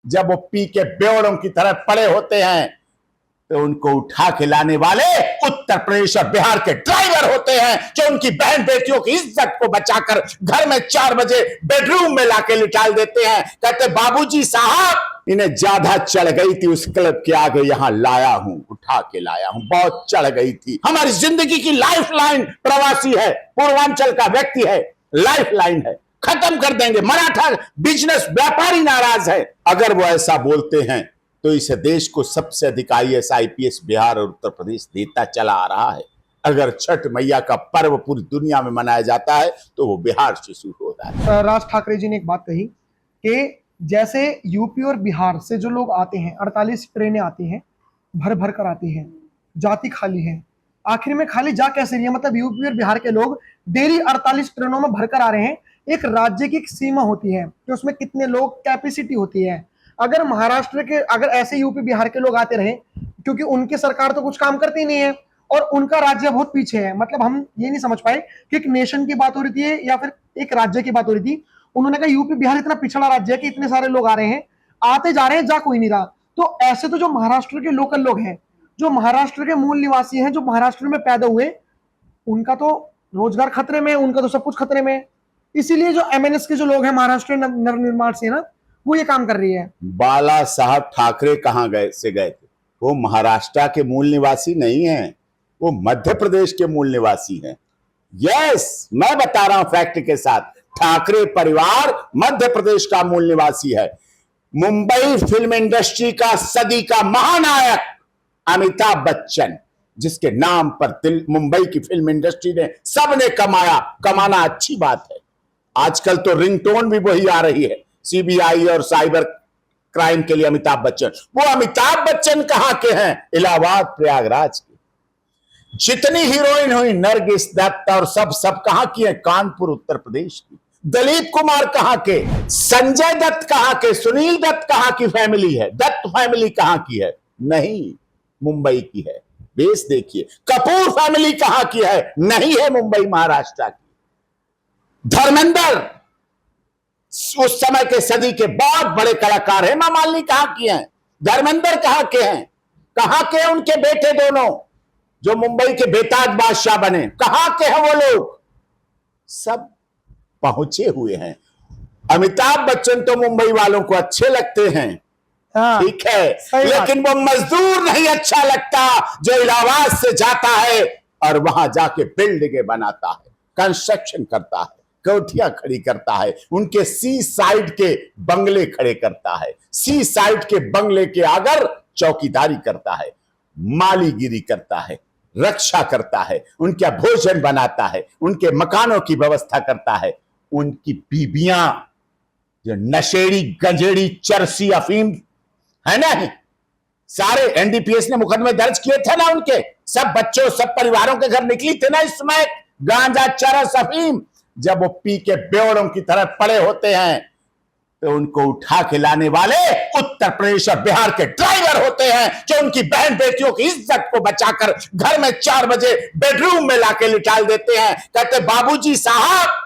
जब वो पी के बेवड़ों की तरह पड़े होते हैं तो उनको उठा के लाने वाले उत्तर प्रदेश और बिहार के ड्राइवर होते हैं, जो उनकी बहन बेटियों की इज्जत को बचाकर घर में 4 बजे बेडरूम में लाके लिटा देते हैं। कहते बाबूजी साहब इन्हें ज्यादा चढ़ गई थी, उस क्लब के आगे यहां लाया हूं, उठा के लाया हूं, बहुत चढ़ गई थी। हमारी जिंदगी की लाइफ लाइन प्रवासी है, पूर्वांचल का व्यक्ति है, लाइफ लाइन है, खत्म कर देंगे। मराठा बिजनेस व्यापारी नाराज है। अगर वो ऐसा बोलते हैं तो इस देश को सबसे अधिक IAS IPS बिहार और उत्तर प्रदेश देता चला आ रहा है। अगर छठ मैया का पर्व पूरी दुनिया में मनाया जाता है तो वो बिहार से शुरू होता है। राज ठाकरे जी ने एक बात कही कि जैसे यूपी और बिहार से जो लोग आते हैं, 48 ट्रेनें आती हैं, भर भर कर आती हैं, जाती खाली है, आखिर में खाली जा कैसे रही है? मतलब यूपी और बिहार के लोग डेली 48 ट्रेनों में भरकर आ रहे हैं। एक राज्य की एक सीमा होती है कि उसमें कितने लोग कैपेसिटी होती है। अगर महाराष्ट्र के, अगर ऐसे यूपी बिहार के लोग आते रहे, क्योंकि उनकी सरकार तो कुछ काम करती नहीं है और उनका राज्य बहुत पीछे है। मतलब हम ये नहीं समझ पाए कि एक नेशन की बात हो रही थी या फिर एक राज्य की बात हो रही थी। उन्होंने कहा यूपी बिहार इतना पिछड़ा राज्य है कि इतने सारे लोग आ रहे हैं, आते जा रहे हैं, जा कोई नहीं रहा। तो ऐसे तो जो महाराष्ट्र के लोकल लोग हैं, जो महाराष्ट्र के मूल निवासी हैं, जो महाराष्ट्र में पैदा हुए, उनका तो रोजगार खतरे में, उनका तो सब कुछ खतरे में। इसीलिए जो MNS के जो लोग हैं महाराष्ट्र नवनिर्माण सेना, वो ये काम कर रही है। बाला साहब ठाकरे कहां गए थे? वो महाराष्ट्र के मूल निवासी नहीं हैं, वो मध्य प्रदेश के मूल निवासी हैं। यस, मैं बता रहा हूं फैक्ट के साथ, ठाकरे परिवार मध्य प्रदेश का मूल निवासी है। मुंबई फिल्म इंडस्ट्री का सदी का महानायक अमिताभ बच्चन, जिसके नाम पर मुंबई की फिल्म इंडस्ट्री ने सबने कमाना अच्छी बात है। आजकल तो रिंगटोन भी वही आ रही है, CBI और साइबर क्राइम के लिए अमिताभ बच्चन। वो अमिताभ बच्चन कहां के हैं? इलाहाबाद प्रयागराज के। जितनी हीरोइन हुई, नरगिस दत्त और सब कहां की है? कानपुर उत्तर प्रदेश की। दिलीप कुमार कहां के? संजय दत्त कहां के? सुनील दत्त कहां की फैमिली है? दत्त फैमिली कहां की है? नहीं, मुंबई की है। बेस देखिए, कपूर फैमिली कहां की है? नहीं है मुंबई महाराष्ट्र की। धर्मेंद्र उस समय के सदी के बहुत बड़े कलाकार हैं। हेमा मालिनी कहां की हैं? धर्मेंद्र कहां के हैं? कहां के हैं उनके बेटे दोनों जो मुंबई के बेताज बादशाह बने? कहां के हैं वो लोग? सब पहुंचे हुए हैं। अमिताभ बच्चन तो मुंबई वालों को अच्छे लगते हैं, ठीक है, लेकिन वो मजदूर नहीं अच्छा लगता जो इलाहाबाद से जाता है और वहां जाके बिल्डिंगें बनाता है, कंस्ट्रक्शन करता है, कोठियां खड़ी करता है, उनके सी साइड के बंगले खड़े करता है, सी साइड के बंगले के आगर चौकीदारी करता है, मालीगिरी करता है, रक्षा करता है, उनका भोजन बनाता है, उनके मकानों की व्यवस्था करता है। उनकी बीबियां जो नशेड़ी गंजेड़ी चरसी अफीम है ना, सारे NDPS ने मुकदमे दर्ज किए थे ना, उनके सब बच्चों सब परिवारों के घर निकली थे ना इस समय गांजा चरस अफीम। जब वो पी के बेवड़ों की तरह पड़े होते हैं तो उनको उठा के लाने वाले उत्तर प्रदेश और बिहार के ड्राइवर होते हैं, जो उनकी बहन बेटियों की इज्जत को बचाकर घर में 4 बजे बेडरूम में लाके लिटा देते हैं। कहते बाबूजी साहब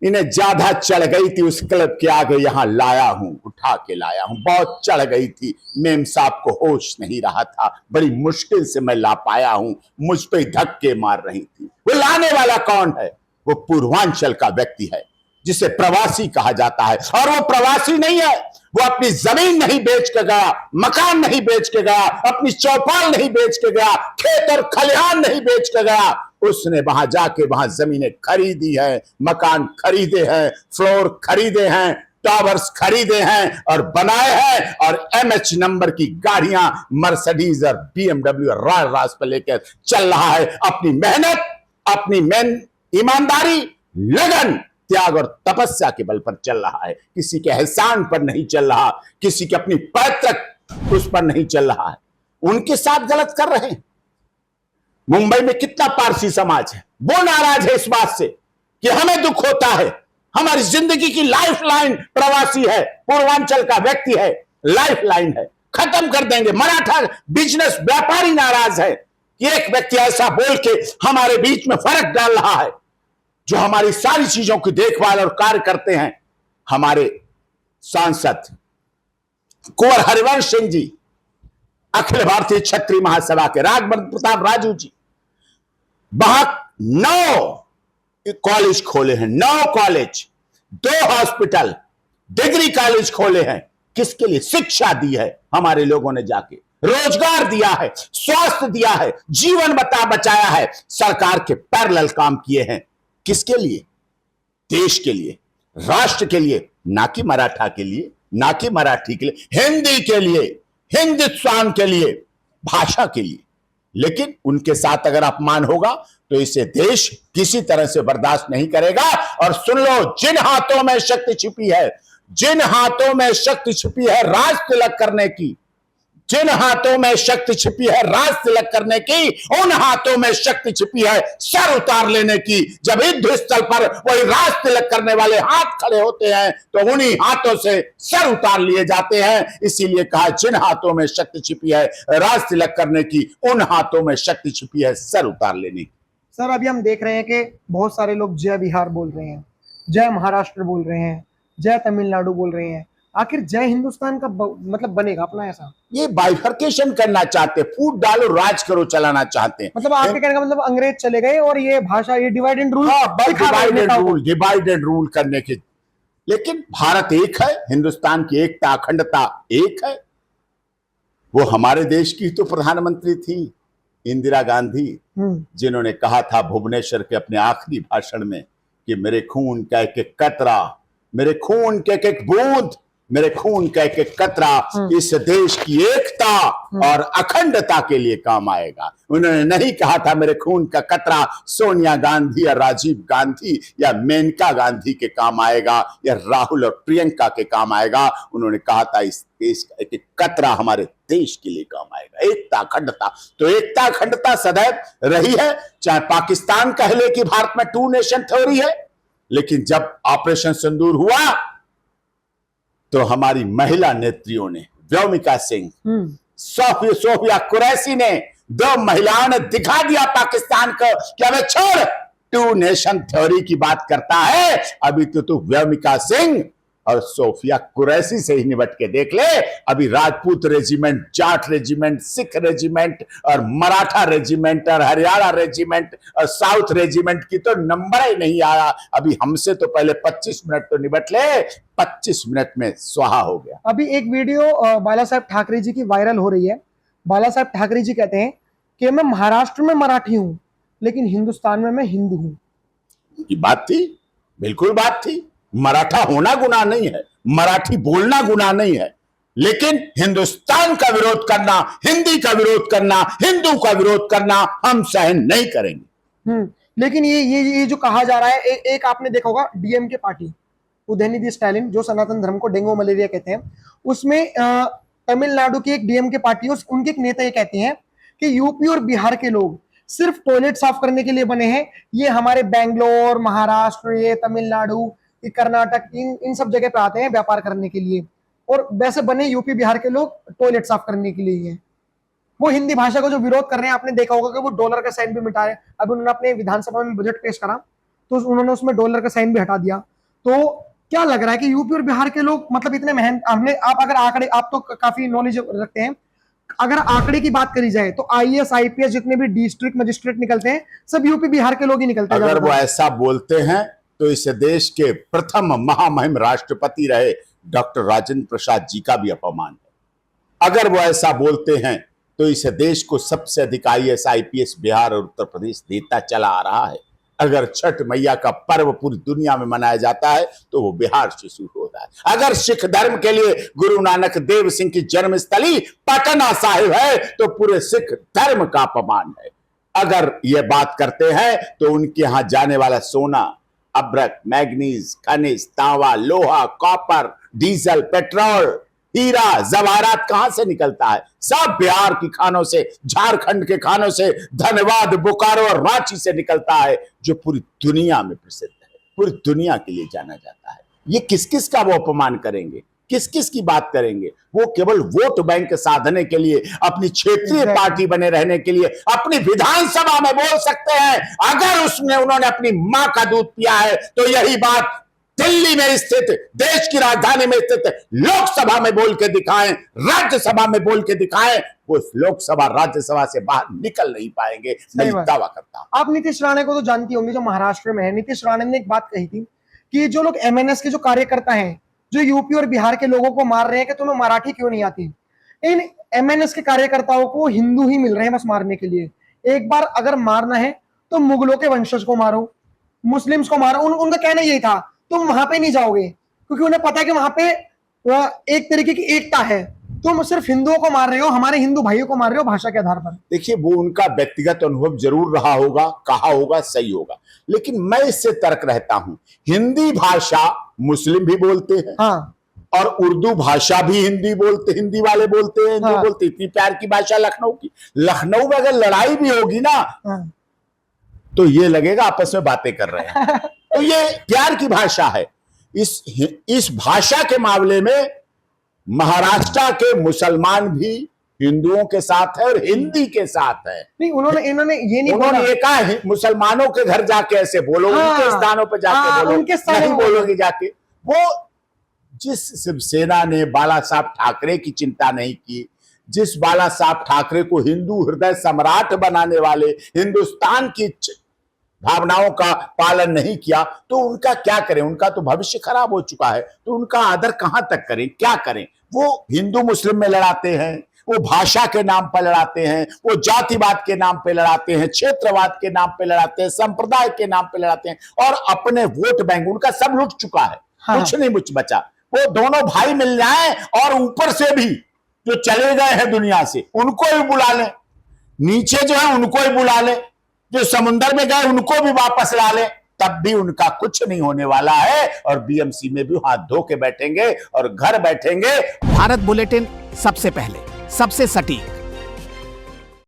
इन्हें ज्यादा चढ़ गई थी, उस क्लब के आगे यहां लाया हूं, उठा के लाया हूं, बहुत चढ़ गई थी, मेम साहब को होश नहीं रहा था, बड़ी मुश्किल से मैं ला पाया हूं, मुझ पे धक्के मार रही थी। वो लाने वाला कौन है? वो पूर्वांचल का व्यक्ति है जिसे प्रवासी कहा जाता है। और वो प्रवासी नहीं है, वो अपनी जमीन नहीं बेच के गया, मकान नहीं बेच के गया, अपनी चौपाल नहीं बेच के गया, खेत और खलिहान नहीं बेच के गया। उसने वहां जाके वहां जमीनें खरीदी है, मकान खरीदे हैं, फ्लोर खरीदे हैं, टावर्स खरीदे हैं और बनाए हैं, और MH नंबर की गाड़ियां मर्सिडीज और BMW और रॉयल रास पर लेकर चल रहा है। अपनी मेहनत, अपनी ईमानदारी, लगन, त्याग और तपस्या के बल पर चल रहा है, किसी के एहसान पर नहीं चल रहा, किसी के अपनी पैतृक उस पर नहीं चल रहा है। उनके साथ गलत कर रहे हैं। मुंबई में कितना पारसी समाज है, वो नाराज है इस बात से कि हमें दुख होता है, हमारी जिंदगी की लाइफ लाइन प्रवासी है, पूर्वांचल का व्यक्ति है, लाइफ लाइन है, खत्म कर देंगे। मराठा बिजनेस व्यापारी नाराज है कि एक व्यक्ति ऐसा बोल के हमारे बीच में फर्क डाल रहा है, जो हमारी सारी चीजों की देखभाल और कार्य करते हैं। हमारे सांसद कुंवर हरिवंश सिंह जी, अखिल भारतीय क्षत्रिय महासभा के राघवन प्रताप राजू जी, वहां 9 कॉलेज खोले हैं, 9 कॉलेज, 2 हॉस्पिटल, डिग्री कॉलेज खोले हैं। किसके लिए? शिक्षा दी है हमारे लोगों ने, जाके रोजगार दिया है, स्वास्थ्य दिया है, जीवन बचाया है, सरकार के पैरेलल काम किए हैं। किसके लिए? देश के लिए, राष्ट्र के लिए, ना कि मराठा के लिए, ना कि मराठी के लिए, हिंदी के लिए, हिंदुस्तान के लिए, भाषा के लिए। लेकिन उनके साथ अगर अपमान होगा तो इसे देश किसी तरह से बर्दाश्त नहीं करेगा। और सुन लो, जिन हाथों में शक्ति छिपी है, जिन हाथों में शक्ति छिपी है राज तिलक करने की, जिन हाथों में शक्ति छिपी है राज तिलक करने की, उन हाथों में शक्ति छिपी है सर उतार लेने की। जब युद्ध स्थल पर वही राज तिलक करने वाले हाथ खड़े होते हैं तो उन्हीं हाथों से सर उतार लिए जाते हैं। इसीलिए कहा, जिन हाथों में शक्ति छिपी है राज तिलक करने की, उन हाथों में शक्ति छिपी है सर उतार लेने की। सर अभी हम देख रहे हैं कि बहुत सारे लोग जय बिहार बोल रहे हैं, जय महाराष्ट्र बोल रहे हैं, जय तमिलनाडु बोल रहे हैं। आखिर जय हिंदुस्तान का मतलब बनेगा अपना ऐसा? ये बाइफर्केशन करना चाहते, फूट डालो राज करो चलाना चाहते हैं। मतलब आपके कहने का मतलब अंग्रेज चले गए और ये भाषा, ये divide and rule, divide and rule करने के। लेकिन भारत एक है, हिंदुस्तान की एकता अखंडता एक है। वो हमारे देश की तो प्रधानमंत्री थी इंदिरा गांधी, जिन्होंने कहा था भुवनेश्वर के अपने आखिरी भाषण में कि मेरे खून का एक एक कतरा, मेरे खून के एक एक बूंद, मेरे खून का एक एक कतरा इस देश की एकता और अखंडता के लिए काम आएगा। उन्होंने नहीं कहा था मेरे खून का कतरा सोनिया गांधी या राजीव गांधी या मेनका गांधी के काम आएगा या राहुल और प्रियंका के काम आएगा। उन्होंने कहा था इस देश का एक एक कतरा हमारे देश के लिए काम आएगा, एकता अखंडता। तो एकता अखंडता सदैव रही है, चाहे पाकिस्तान कह ले कि भारत में 2 नेशन थ्योरी है, लेकिन जब ऑपरेशन सिंदूर हुआ तो हमारी महिला नेत्रियों ने, व्योमिका सिंह, सोफिया कुरैशी ने, 2 महिलाओं ने दिखा दिया पाकिस्तान को कि अबे छोड़, 2 नेशन थ्योरी की बात करता है, अभी तो तू व्योमिका सिंह और सोफिया कुरैशी से ही निपट के देख ले। अभी Rajput regiment, Jat regiment, Sikh regiment और मराठा रेजिमेंट और हरियाणा रेजिमेंट और साउथ रेजिमेंट की तो नंबर ही नहीं आया। अभी हमसे तो पहले 25 मिनट तो निपट ले, 25 मिनट में स्वाहा हो गया। अभी एक वीडियो बाला साहब ठाकरे जी की वायरल हो रही है। बाला साहब ठाकरे जी कहते हैं कि मैं महाराष्ट्र में मराठी हूं लेकिन हिंदुस्तान में मैं हिंदू हूं। ये बात थी, बिल्कुल बात थी। मराठा होना गुनाह नहीं है, मराठी बोलना गुनाह नहीं है, लेकिन हिंदुस्तान का विरोध करना, हिंदी का विरोध करना, हिंदू का विरोध करना हम सहन नहीं करेंगे। लेकिन ये जो कहा जा रहा है, एक आपने देखा होगा डीएमके पार्टी, उदयनिधि स्टालिन, जो सनातन धर्म को डेंगू मलेरिया कहते हैं, उसमें तमिलनाडु की एक डीएमके पार्टी है, उनके एक नेता ये कहते हैं कि यूपी और बिहार के लोग सिर्फ टॉयलेट साफ करने के लिए बने हैं। ये हमारे बैंगलोर, महाराष्ट्र, ये तमिलनाडु, कर्नाटक, इन सब जगह पे आते हैं व्यापार करने के लिए, और वैसे बने यूपी बिहार के लोग टॉयलेट साफ करने के लिए हैं। वो हिंदी भाषा को जो विरोध कर रहे हैं, आपने देखा होगा कि वो डॉलर का साइन भी मिटा रहे हैं। अब उन्होंने अपने विधानसभा में बजट पेश करा तो उन्होंने उसमें डॉलर का साइन भी हटा दिया। तो क्या लग रहा है कि यूपी और बिहार के लोग मतलब इतने मेहनत, आप अगर आंकड़े, आप तो काफी नॉलेज रखते हैं, अगर आंकड़े की बात करी जाए तो आईएएस आईपीएस जितने भी डिस्ट्रिक्ट मजिस्ट्रेट निकलते हैं सब यूपी बिहार के लोग ही निकलते हैं। अगर वो ऐसा बोलते हैं तो इस देश के प्रथम महामहिम राष्ट्रपति रहे डॉक्टर राजेंद्र प्रसाद जी का भी अपमान है। अगर वो ऐसा बोलते हैं तो इस देश को सबसे अधिक आईएएस आईपीएस बिहार और उत्तर प्रदेश देता चला आ रहा है। अगर छठ मैया का पर्व पूरी दुनिया में मनाया जाता है तो वो बिहार से शुरू होता है। अगर सिख धर्म के लिए गुरु नानक देव सिंह की जन्मस्थली पटना साहिब है तो पूरे सिख धर्म का अपमान है। अगर ये बात करते हैं तो उनके यहां जाने वाला सोना, अभ्रक, मैग्नीज, खनिज, तांबा, लोहा, कॉपर, डीजल, पेट्रोल, हीरा, जवाहरात कहां से निकलता है? सब बिहार की खानों से, झारखंड के खानों से, धनबाद, बोकारो और रांची से निकलता है, जो पूरी दुनिया में प्रसिद्ध है, पूरी दुनिया के लिए जाना जाता है। ये किस किस का वो अपमान करेंगे, किस किस की बात करेंगे? वो केवल वोट बैंक साधने के लिए, अपनी क्षेत्रीय पार्टी बने रहने के लिए अपनी विधानसभा में बोल सकते हैं। अगर उसमें उन्होंने अपनी मां का दूध पिया है तो यही बात दिल्ली में स्थित, देश की राजधानी में स्थित लोकसभा में बोल के दिखाएं, राज्यसभा में बोल के दिखाएं, वो लोकसभा राज्यसभा से बाहर निकल नहीं पाएंगे, मैं दावा करता हूं। आप नीतीश राणे को तो जानती होंगी, जो महाराष्ट्र में है। नीतीश राणे ने एक बात कही थी कि जो लोग एमएनएस के जो कार्यकर्ता हैं, जो यूपी और बिहार के लोगों को मार रहे हैं कि तुम्हें मराठी क्यों नहीं आती, इन एमएनएस के कार्यकर्ताओं को हिंदू ही मिल रहे हैं बस मारने के लिए। एक बार अगर मारना है तो मुगलों के वंशज को मारो, मुस्लिम्स को मारो। उनका कहना यही था, तुम वहां पे नहीं जाओगे, क्योंकि उन्हें पता है कि वहां पे एक तरीके की एकता है। तुम सिर्फ हिंदुओं को मार रहे हो, हमारे हिंदू भाइयों को मार रहे हो भाषा के आधार पर। देखिए, वो उनका व्यक्तिगत अनुभव जरूर रहा होगा, कहा होगा, सही होगा, लेकिन मैं इससे तर्क रहता हूं, हिंदी भाषा मुस्लिम भी बोलते हैं, हाँ, और उर्दू भाषा भी हिंदी वाले बोलते हैं, हिंदी हाँ, बोलते। इतनी प्यार की भाषा लखनऊ की, लखनऊ में अगर लड़ाई भी होगी ना, हाँ, तो ये लगेगा आपस में बातें कर रहे हैं। तो ये प्यार की भाषा है। इस भाषा के मामले में महाराष्ट्र के मुसलमान भी हिंदुओं के साथ है और हिंदी के साथ है। नहीं, इन्होंने ये नहीं उन्होंने बोला। ये कहा, मुसलमानों के घर जाके ऐसे बोलो, हाँ, उनके स्थानों पर जाके हाँ, बोलो, उनके स्थानों नहीं पर बोलोगे जाके। वो जिस शिवसेना ने बाला साहब ठाकरे की चिंता नहीं की, जिस बाला साहब ठाकरे को हिंदू हृदय सम्राट बनाने वाले, हिंदुस्तान की भावनाओं का पालन नहीं किया, तो उनका क्या करें? उनका तो भविष्य खराब हो चुका है, तो उनका आदर कहां तक करें, क्या करें? वो हिंदू मुस्लिम में लड़ाते हैं, वो भाषा के नाम पर लड़ाते हैं, वो जातिवाद के नाम पे लड़ाते हैं, क्षेत्रवाद के नाम पे लड़ाते हैं, संप्रदाय के नाम पे लड़ाते हैं, और अपने वोट बैंक उनका सब लुट चुका है। हाँ। कुछ नहीं मुझ बचा। वो दोनों भाई मिल जाएं और ऊपर से भी जो चले गए हैं दुनिया से, उनको भी बुला लें, नीचे जो है उनको भी बुला लें, जो समुद्र में गए उनको भी वापस ला लें, तब भी उनका कुछ नहीं होने वाला है, और बीएमसी में भी हाथ धो के बैठेंगे और घर बैठेंगे। भारत बुलेटिन सबसे पहले, सबसे सटीक,